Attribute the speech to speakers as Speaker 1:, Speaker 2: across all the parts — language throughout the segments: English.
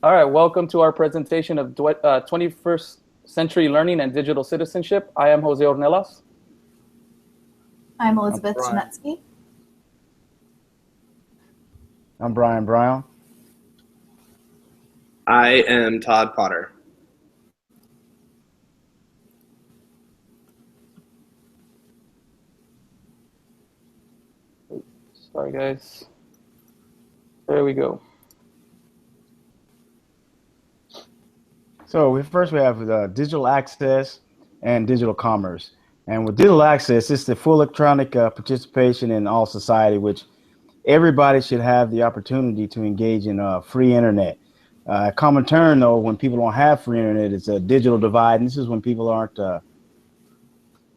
Speaker 1: All right, welcome to our presentation of 21st Century Learning and Digital Citizenship. I am Jose Ornelas.
Speaker 2: I'm Elizabeth Janetsky.
Speaker 3: I'm Brian Brown.
Speaker 4: I am Todd Potter.
Speaker 1: Sorry, guys. There we go.
Speaker 3: So first we have digital access and digital commerce. And with digital access, it's the full electronic participation in all society, which everybody should have the opportunity to engage in free internet. A common term, though, when people don't have free internet, it's a digital divide. And this is when people aren't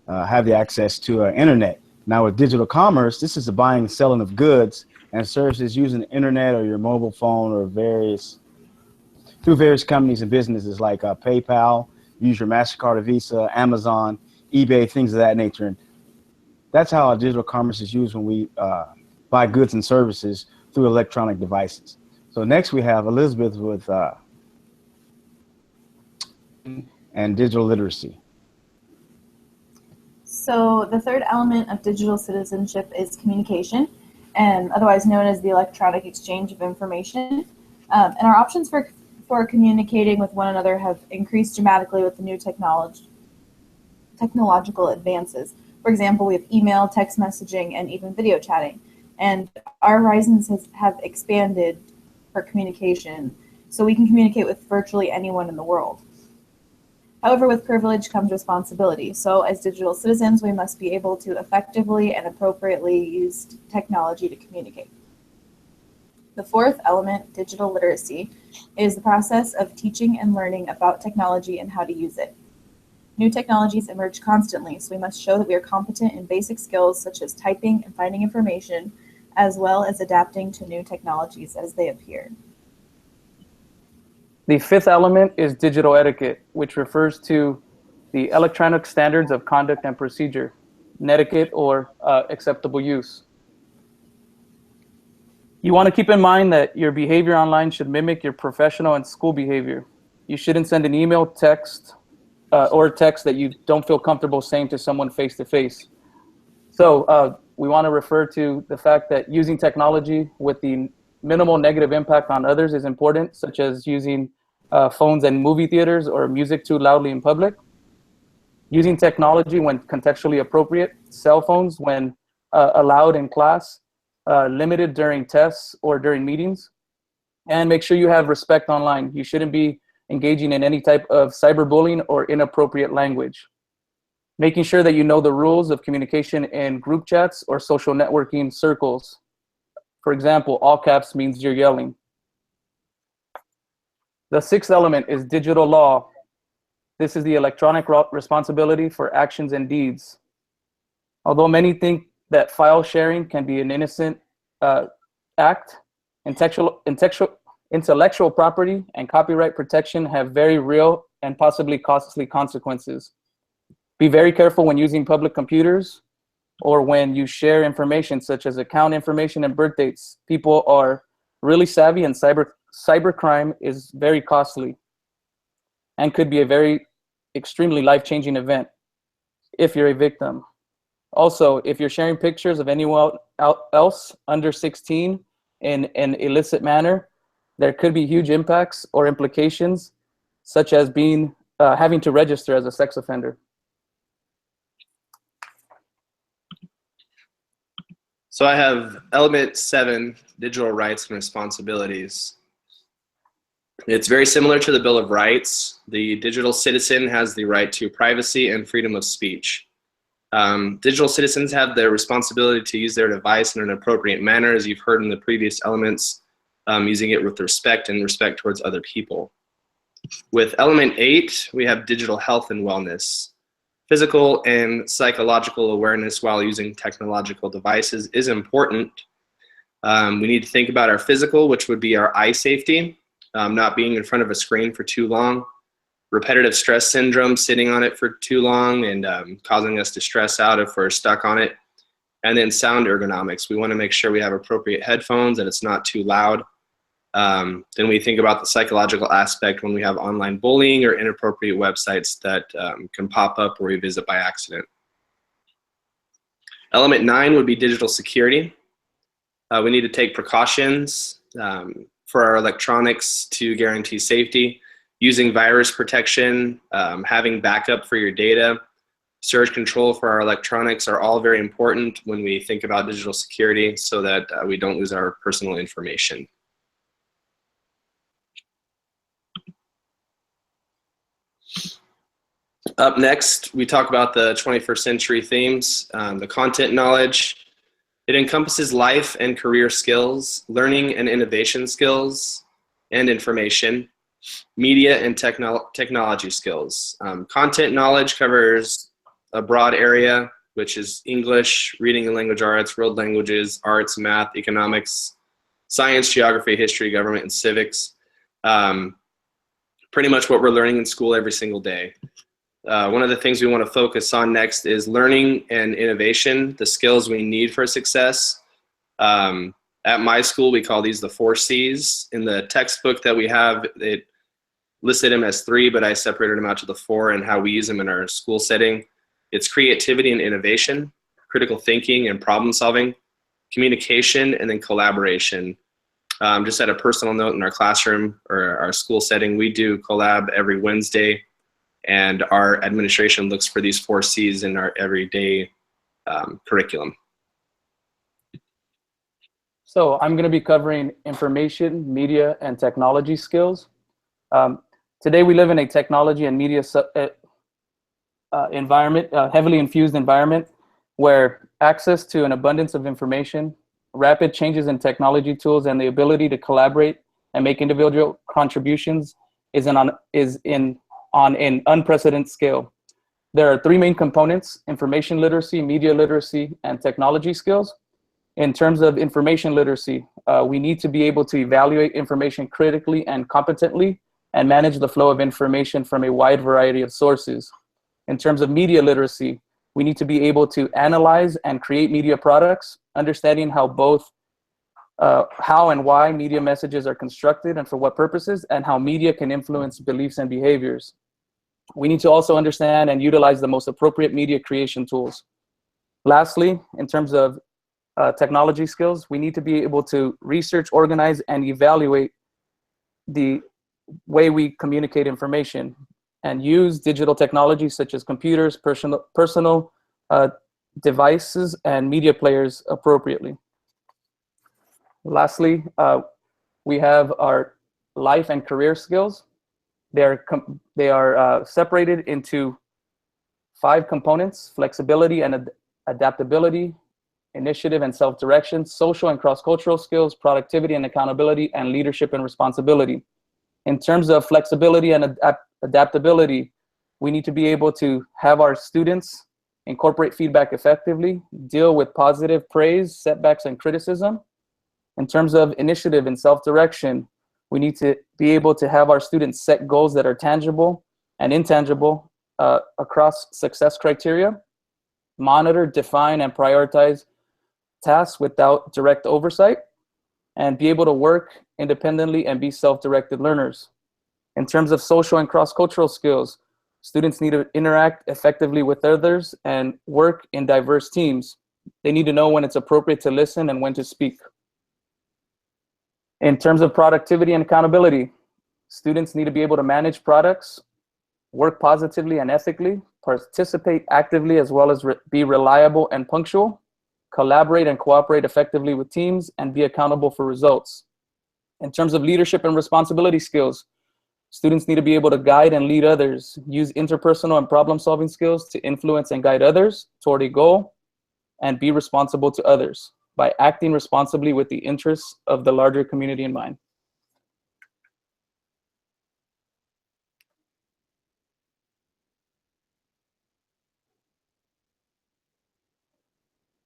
Speaker 3: have the access to internet. Now with digital commerce, this is the buying and selling of goods and services using the internet or your mobile phone or through various companies and businesses like PayPal, use your MasterCard or Visa, Amazon, eBay, things of that nature. And that's how digital commerce is used when we buy goods and services through electronic devices. So next we have Elizabeth with and digital literacy.
Speaker 2: So the third element of digital citizenship is communication, and otherwise known as the electronic exchange of information. And our options for communicating with one another have increased dramatically with the new technological advances. For example, we have email, text messaging, and even video chatting. And our horizons have expanded for communication, so we can communicate with virtually anyone in the world. However, with privilege comes responsibility. So as digital citizens, we must be able to effectively and appropriately use technology to communicate. The fourth element, digital literacy, is the process of teaching and learning about technology and how to use it. New technologies emerge constantly, so we must show that we are competent in basic skills such as typing and finding information, as well as adapting to new technologies as they appear.
Speaker 1: The fifth element is digital etiquette, which refers to the electronic standards of conduct and procedure, netiquette or acceptable use. You want to keep in mind that your behavior online should mimic your professional and school behavior. You shouldn't send an email, text, or text that you don't feel comfortable saying to someone face to face. So we want to refer to the fact that using technology with the minimal negative impact on others is important, such as using phones in movie theaters or music too loudly in public. Using technology when contextually appropriate, cell phones when allowed in class, limited during tests or during meetings, and make sure you have respect online. You shouldn't be engaging in any type of cyberbullying or inappropriate language. Making sure that you know the rules of communication in group chats or social networking circles. For example, all caps means you're yelling. The sixth element is digital law. This is the electronic responsibility for actions and deeds. Although many think that file sharing can be an innocent act, intellectual property and copyright protection have very real and possibly costly consequences. Be very careful when using public computers or when you share information such as account information and birth dates. People are really savvy, and cybercrime is very costly and could be a very extremely life-changing event if you're a victim. Also, if you're sharing pictures of anyone else under 16 in an illicit manner, there could be huge impacts or implications, such as having to register as a sex offender.
Speaker 4: So I have element 7, digital rights and responsibilities. It's very similar to the Bill of Rights. The digital citizen has the right to privacy and freedom of speech. Digital citizens have the responsibility to use their device in an appropriate manner, as you've heard in the previous elements, using it with respect and respect towards other people. With element 8, we have digital health and wellness. Physical and psychological awareness while using technological devices is important. We need to think about our physical, which would be our eye safety, not being in front of a screen for too long, repetitive stress syndrome, sitting on it for too long and causing us to stress out if we're stuck on it, and then sound ergonomics. We want to make sure we have appropriate headphones and it's not too loud. Then we think about the psychological aspect when we have online bullying or inappropriate websites that can pop up or we visit by accident. Element 9 would be digital security. We need to take precautions for our electronics to guarantee safety. Using virus protection, having backup for your data, surge control for our electronics are all very important when we think about digital security so that we don't lose our personal information. Up next, we talk about the 21st century themes, the content knowledge. It encompasses life and career skills, learning and innovation skills, and information, media and technology skills. Content knowledge covers a broad area, which is English, reading and language arts, world languages, arts, math, economics, science, geography, history, government, and civics. Pretty much what we're learning in school every single day. One of the things we want to focus on next is learning and innovation, the skills we need for success. At my school, we call these the 4 C's. In the textbook that we have, it listed them as 3, but I separated them out to the 4 and how we use them in our school setting. It's creativity and innovation, critical thinking and problem solving, communication, and then collaboration. Just at a personal note, in our classroom or our school setting, we do collab every Wednesday, and our administration looks for these 4 C's in our everyday curriculum.
Speaker 1: So I'm going to be covering information, media, and technology skills. Today we live in a technology and media environment, heavily infused environment, where access to an abundance of information, rapid changes in technology tools, and the ability to collaborate and make individual contributions is on an unprecedented scale. There are 3 main components: information literacy, media literacy, and technology skills. In terms of information literacy, we need to be able to evaluate information critically and competently and manage the flow of information from a wide variety of sources. In terms of media literacy, we need to be able to analyze and create media products, understanding how and why media messages are constructed and for what purposes, and how media can influence beliefs and behaviors. We need to also understand and utilize the most appropriate media creation tools. Lastly, in terms of technology skills, we need to be able to research, organize, and evaluate the way we communicate information and use digital technologies such as computers, personal devices, and media players appropriately. Lastly, we have our life and career skills. They are separated into 5 components: flexibility and adaptability, initiative and self-direction, social and cross-cultural skills, productivity and accountability, and leadership and responsibility. In terms of flexibility and adaptability, we need to be able to have our students incorporate feedback effectively, deal with positive praise, setbacks, and criticism. In terms of initiative and self-direction, we need to be able to have our students set goals that are tangible and intangible across success criteria, monitor, define, and prioritize tasks without direct oversight, and be able to work independently and be self-directed learners. In terms of social and cross-cultural skills, students need to interact effectively with others and work in diverse teams. They need to know when it's appropriate to listen and when to speak. In terms of productivity and accountability, students need to be able to manage products, work positively and ethically, participate actively as well as be reliable and punctual, collaborate and cooperate effectively with teams, and be accountable for results. In terms of leadership and responsibility skills, students need to be able to guide and lead others, use interpersonal and problem-solving skills to influence and guide others toward a goal, and be responsible to others by acting responsibly with the interests of the larger community in mind.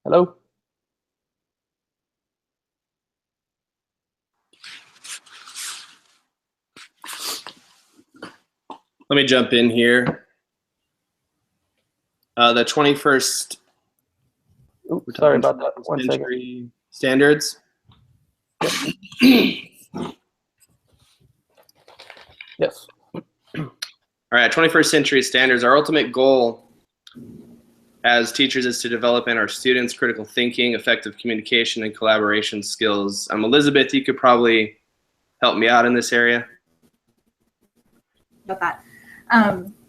Speaker 1: Hello?
Speaker 4: Let me jump in here. The 21st
Speaker 1: Sorry about that. 1 second.
Speaker 4: century standards.
Speaker 1: Yes.
Speaker 4: All right, 21st century standards. Our ultimate goal as teachers is to develop in our students critical thinking, effective communication, and collaboration skills. Elizabeth, you could probably help me out in this area.
Speaker 2: About that.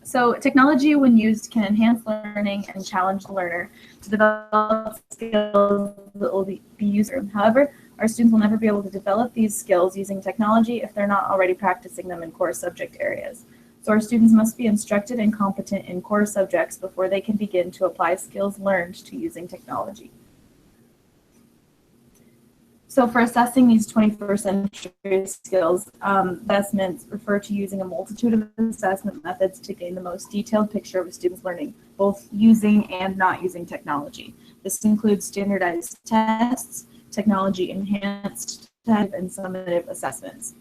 Speaker 2: So technology, when used, can enhance learning and challenge the learner to develop skills that will be useful. However, our students will never be able to develop these skills using technology if they're not already practicing them in core subject areas. So our students must be instructed and competent in core subjects before they can begin to apply skills learned to using technology. So for assessing these 21st century skills, assessments refer to using a multitude of assessment methods to gain the most detailed picture of a student's learning, both using and not using technology. This includes standardized tests, technology-enhanced tests, and summative assessments.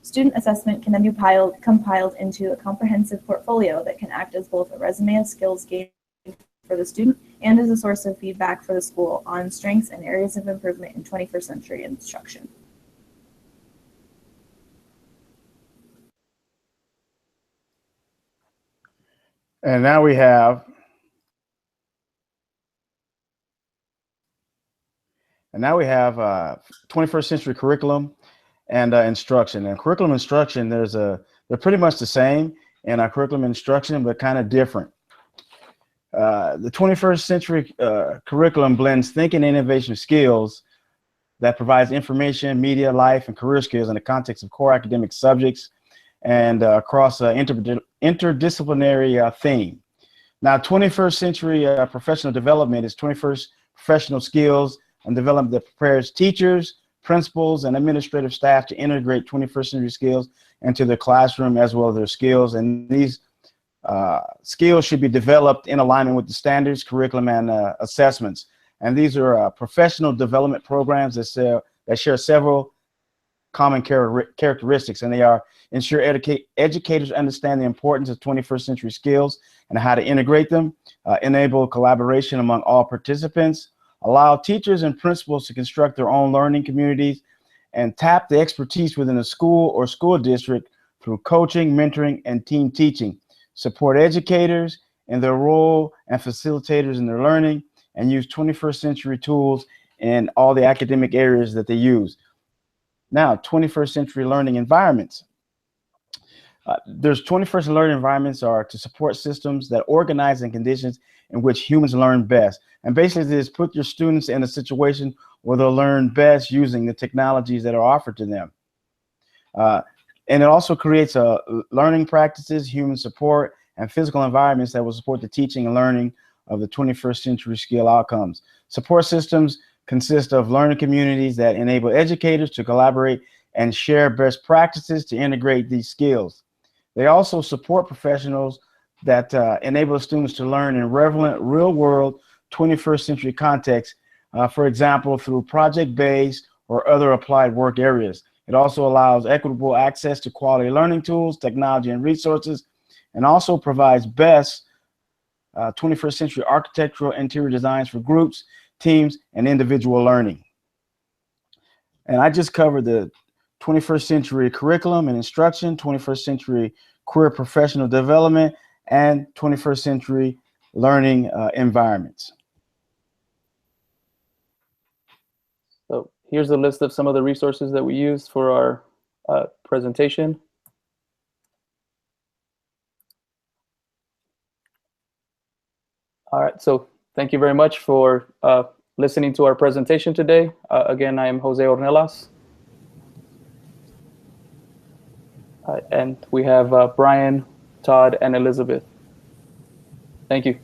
Speaker 2: Student assessment can then be compiled into a comprehensive portfolio that can act as both a resume of skills gained for the student and as a source of feedback for the school on strengths and areas of improvement in 21st century instruction.
Speaker 3: And now we have 21st century curriculum and instruction. And curriculum instruction, they're pretty much the same in our curriculum instruction, but kind of different. The 21st century curriculum blends thinking and innovation skills that provides information, media, life, and career skills in the context of core academic subjects and across interdisciplinary theme. Now, 21st century professional development is 21st professional skills and development that prepares teachers, principals, and administrative staff to integrate 21st century skills into their classroom as well as their skills. And these skills should be developed in alignment with the standards, curriculum, and assessments. And these are professional development programs that share several common characteristics, and they are ensure educators understand the importance of 21st century skills and how to integrate them, enable collaboration among all participants, allow teachers and principals to construct their own learning communities, and tap the expertise within a school or school district through coaching, mentoring, and team teaching. Support educators in their role and facilitators in their learning, and use 21st century tools in all the academic areas that they use. Now, 21st century learning environments. There's 21st learning environments are to support systems that organize in conditions in which humans learn best. And basically this put your students in a situation where they'll learn best using the technologies that are offered to them. And it also creates learning practices, human support, and physical environments that will support the teaching and learning of the 21st century skill outcomes. Support systems consist of learning communities that enable educators to collaborate and share best practices to integrate these skills. They also support professionals that enable students to learn in relevant, real-world 21st century contexts, for example, through project-based or other applied work areas. It also allows equitable access to quality learning tools, technology, and resources, and also provides best 21st century architectural interior designs for groups, teams, and individual learning. And I just covered the 21st century curriculum and instruction, 21st century career professional development, and 21st century learning environments.
Speaker 1: So here's a list of some of the resources that we used for our presentation. All right, so thank you very much for listening to our presentation today. Again, I am Jose Ornelas. And we have Brian, Todd, and Elizabeth. Thank you.